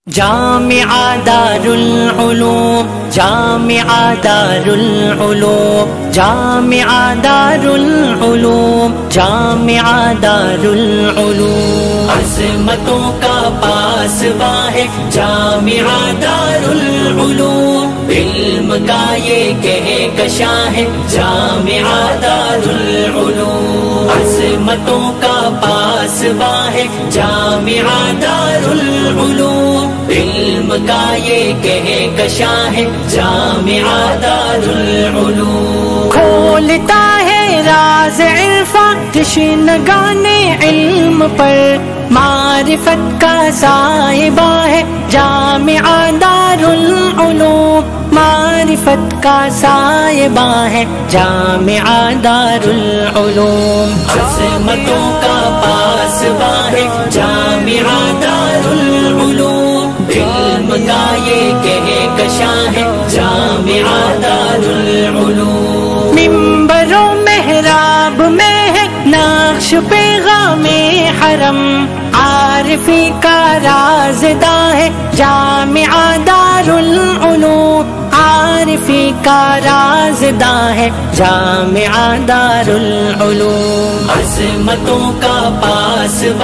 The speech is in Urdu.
جامعہ دار العلوم، جامعہ دار العلوم، جامعہ دار العلوم، جامعہ دار العلوم، عظمتوں کا پاسباں ہے جامعہ دار العلوم، علم کا یہ کہکشاں ہے جامعہ دار العلوم، عظمتوں کا پاسباں ہے جامعہ دار العلوم، علم کا یہ کہکشاں ہے جامعہ دار العلوم، کھولتا ہے راز عرفاں تشنگان علم پر، معرفت کا صاحبہ ہے جامعہ دار العلوم، معرفت کا صاحبہ ہے جامعہ دار العلوم، عظمتوں کا پاسباں ہے جامعہ دار العلوم، علم کا یہ کہکشاں ہے جامعہ دار العلوم، منبر و محراب میں ہے نقش پیغام حرم، عارفی کا رازداں ہے جامعہ دار العلوم، عارفی کا رازداں ہے جامعہ دار العلوم، عظمتوں کا پاسباں